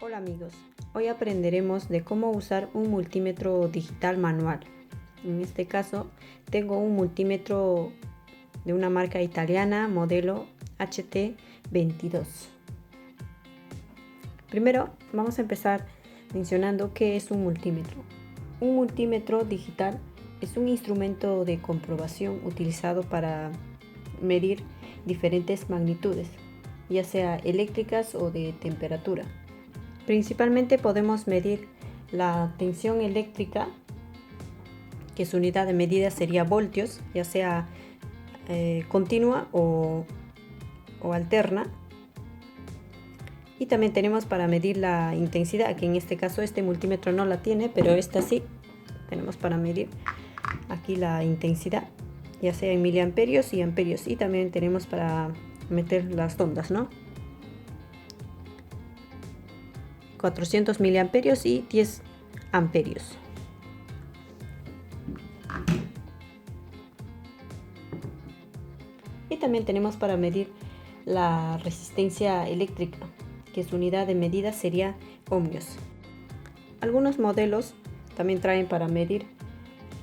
Hola amigos, hoy aprenderemos de cómo usar un multímetro digital manual. En este caso tengo un multímetro de una marca italiana modelo HT22. Primero vamos a empezar mencionando qué es un multímetro. Un multímetro digital es un instrumento de comprobación utilizado para medir diferentes magnitudes, ya sea eléctricas o de temperatura. Principalmente podemos medir la tensión eléctrica, que su unidad de medida sería voltios, ya sea continua o alterna. Y también tenemos para medir la intensidad, que en este caso este multímetro no la tiene, pero esta sí. Tenemos para medir aquí la intensidad, ya sea en miliamperios y amperios. Y también tenemos para meter las ondas, ¿no? 400 miliamperios y 10 amperios. Y también tenemos para medir la resistencia eléctrica, que su unidad de medida sería ohmios. Algunos modelos también traen para medir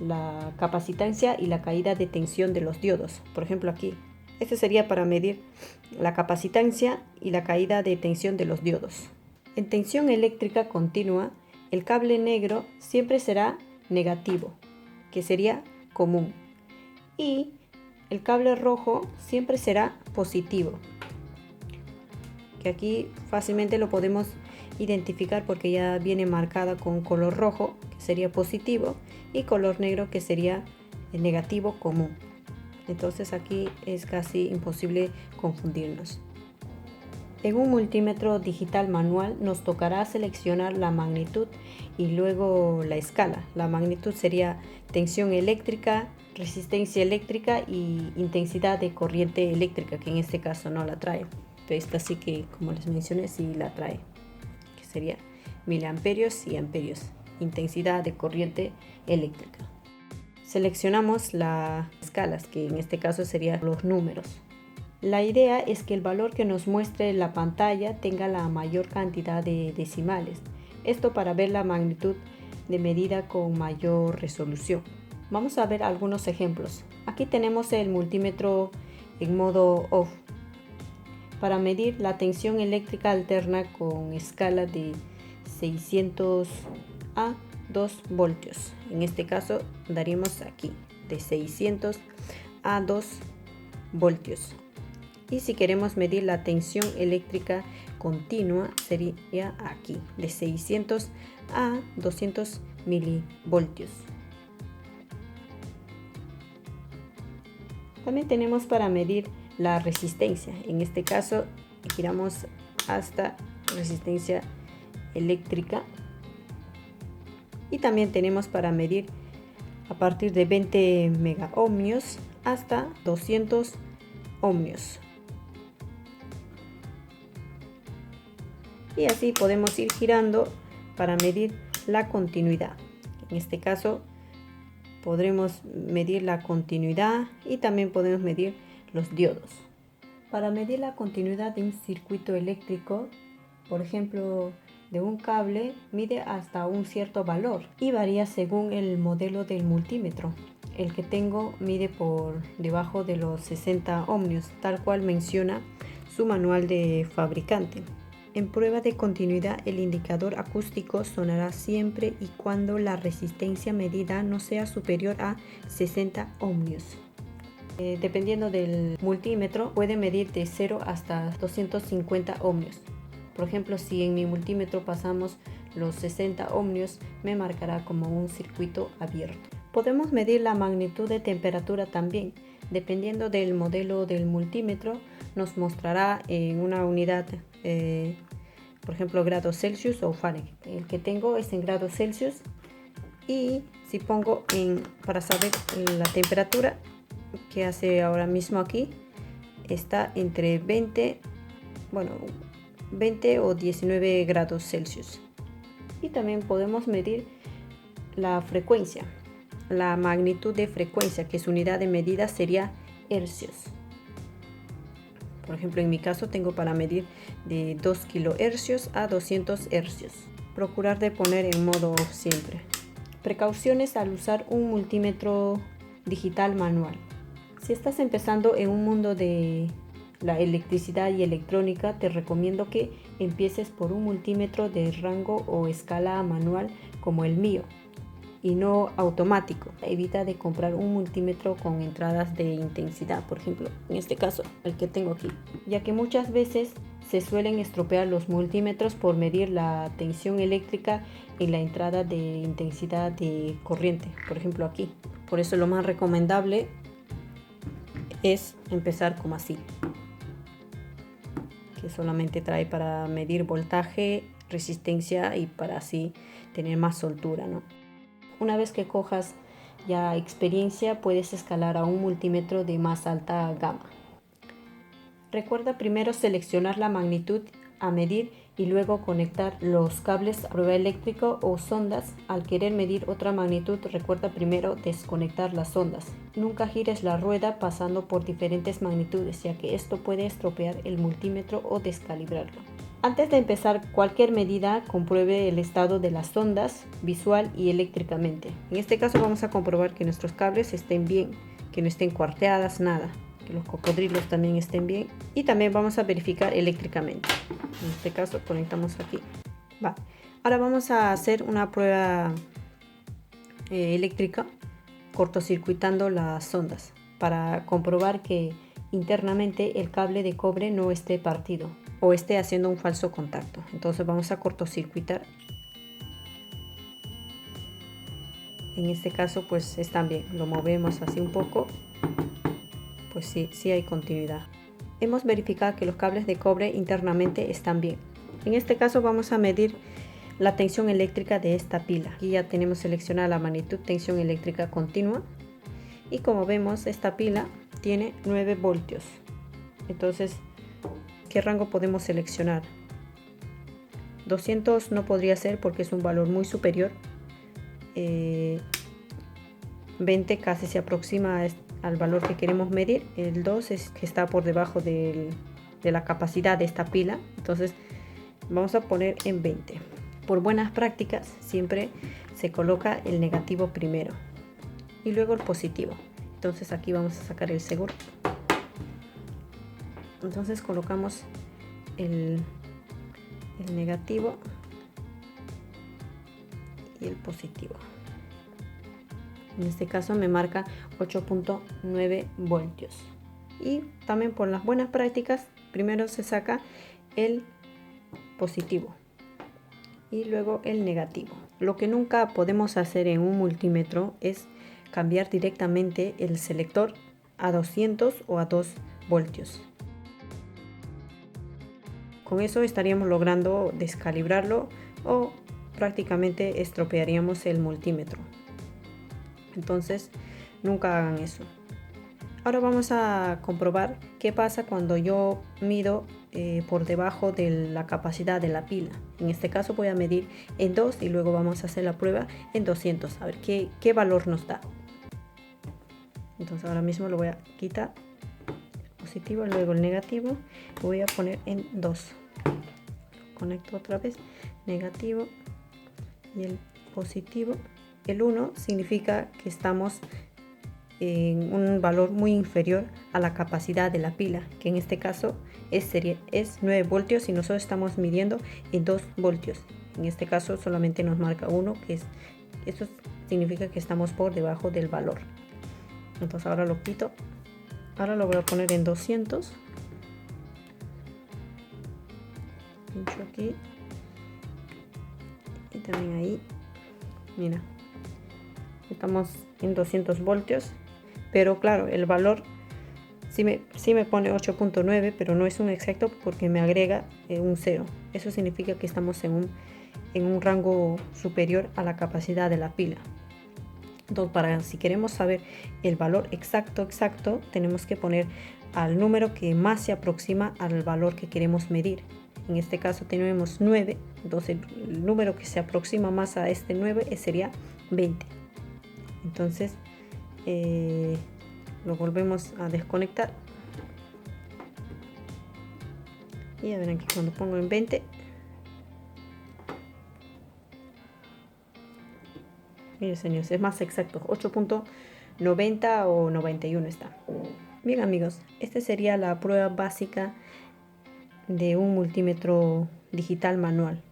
la capacitancia y la caída de tensión de los diodos. Por ejemplo aquí, este sería para medir la capacitancia y la caída de tensión de los diodos. En tensión eléctrica continua, el cable negro siempre será negativo, que sería común, y el cable rojo siempre será positivo, que aquí fácilmente lo podemos identificar porque ya viene marcada con color rojo, que sería positivo, y color negro, que sería negativo común. Entonces aquí es casi imposible confundirnos. En un multímetro digital manual nos tocará seleccionar la magnitud y luego la escala. La magnitud sería tensión eléctrica, resistencia eléctrica y intensidad de corriente eléctrica, que en este caso no la trae. Pero esta sí que, como les mencioné, sí la trae, que sería miliamperios y amperios, intensidad de corriente eléctrica. Seleccionamos las escalas, que en este caso serían los números. La idea es que el valor que nos muestre la pantalla tenga la mayor cantidad de decimales. Esto para ver la magnitud de medida con mayor resolución. Vamos a ver algunos ejemplos. Aquí tenemos el multímetro en modo off para medir la tensión eléctrica alterna con escala de 600 a 2 voltios. En este caso daríamos aquí de 600 a 2 voltios. Y si queremos medir la tensión eléctrica continua, sería aquí, de 600 a 200 milivoltios. También tenemos para medir la resistencia. En este caso, giramos hasta resistencia eléctrica. Y también tenemos para medir a partir de 20 megaohmios hasta 200 ohmios. Y así podemos ir girando para medir la continuidad. En este caso podremos medir la continuidad y también podemos medir los diodos. Para medir la continuidad de un circuito eléctrico, por ejemplo de un cable, mide hasta un cierto valor y varía según el modelo del multímetro. El que tengo mide por debajo de los 60 ohmios, tal cual menciona su manual de fabricante. En prueba de continuidad, el indicador acústico sonará siempre y cuando la resistencia medida no sea superior a 60 ohmios. Dependiendo del multímetro, puede medir de 0 hasta 250 ohmios. Por ejemplo, si en mi multímetro pasamos los 60 ohmios, me marcará como un circuito abierto. Podemos medir la magnitud de temperatura también. Dependiendo del modelo del multímetro, nos mostrará en una unidad, por ejemplo, grados Celsius o Fahrenheit. El que tengo es en grados Celsius, y si pongo para saber la temperatura que hace ahora mismo aquí, está entre 20 o 19 grados Celsius. Y también podemos medir la frecuencia, la magnitud de frecuencia, que su unidad de medida sería hercios. Por ejemplo, en mi caso tengo para medir de 2 kHz a 200 Hz. Procurar de poner en modo off siempre. Precauciones al usar un multímetro digital manual. Si estás empezando en un mundo de la electricidad y electrónica, te recomiendo que empieces por un multímetro de rango o escala manual como el mío y no automático. Evita de comprar un multímetro con entradas de intensidad, por ejemplo, en este caso, el que tengo aquí, ya que muchas veces se suelen estropear los multímetros por medir la tensión eléctrica en la entrada de intensidad de corriente, por ejemplo aquí. Por eso lo más recomendable es empezar como así, que solamente trae para medir voltaje, resistencia y para así tener más soltura, ¿no? Una vez que cojas ya experiencia, puedes escalar a un multímetro de más alta gama. Recuerda primero seleccionar la magnitud a medir y luego conectar los cables a prueba eléctrica o sondas. Al querer medir otra magnitud, recuerda primero desconectar las sondas. Nunca gires la rueda pasando por diferentes magnitudes, ya que esto puede estropear el multímetro o descalibrarlo. Antes de empezar cualquier medida, compruebe el estado de las sondas visual y eléctricamente. En este caso vamos a comprobar que nuestros cables estén bien, que no estén cuarteadas, nada. Que los cocodrilos también estén bien. Y también vamos a verificar eléctricamente. En este caso conectamos aquí. Va. Ahora vamos a hacer una prueba eléctrica cortocircuitando las sondas para comprobar que internamente el cable de cobre no esté partido o esté haciendo un falso contacto. Entonces vamos a cortocircuitar. En este caso pues están bien. Lo movemos así un poco. Pues sí hay continuidad. Hemos verificado que los cables de cobre internamente están bien. En este caso vamos a medir la tensión eléctrica de esta pila. Aquí ya tenemos seleccionada la magnitud tensión eléctrica continua. Y como vemos, esta pila tiene 9 voltios. Entonces, ¿qué rango podemos seleccionar? 200 no podría ser porque es un valor muy superior. 20 casi se aproxima al valor que queremos medir. El 2 es que está por debajo de la capacidad de esta pila. Entonces, vamos a poner en 20. Por buenas prácticas, siempre se coloca el negativo primero y luego el positivo. Entonces aquí vamos a sacar el seguro. Entonces colocamos el negativo y el positivo. En este caso me marca 8.9 voltios. Y también por las buenas prácticas, primero se saca el positivo y luego el negativo. Lo que nunca podemos hacer en un multímetro es cambiar directamente el selector a 200 o a 2 voltios. Con eso estaríamos logrando descalibrarlo o prácticamente estropearíamos el multímetro. Entonces, nunca hagan eso. Ahora vamos a comprobar qué pasa cuando yo mido por debajo de la capacidad de la pila. En este caso voy a medir en 2 y luego vamos a hacer la prueba en 200. A ver qué valor nos da. Entonces ahora mismo lo voy a quitar. Positivo, luego el negativo. Lo voy a poner en 2. Conecto otra vez. Negativo y el positivo. El 1 significa que estamos en un valor muy inferior a la capacidad de la pila, que en este caso es 9 voltios y nosotros estamos midiendo en 2 voltios. En este caso solamente nos marca 1, eso significa que estamos por debajo del valor. Entonces ahora lo quito. Ahora lo voy a poner en 200. Pincho aquí. Y también ahí. Mira. Estamos en 200 voltios. Pero claro, el valor sí me pone 8.9, pero no es un exacto porque me agrega un 0. Eso significa que estamos en un rango superior a la capacidad de la pila. Entonces, si queremos saber el valor exacto, tenemos que poner al número que más se aproxima al valor que queremos medir. En este caso tenemos 9, entonces el número que se aproxima más a este 9 sería 20. Entonces, lo volvemos a desconectar. Y ya verán que cuando pongo en 20, miren señores, es más exacto, 8.90 o 91 está. Bien amigos, esta sería la prueba básica de un multímetro digital manual.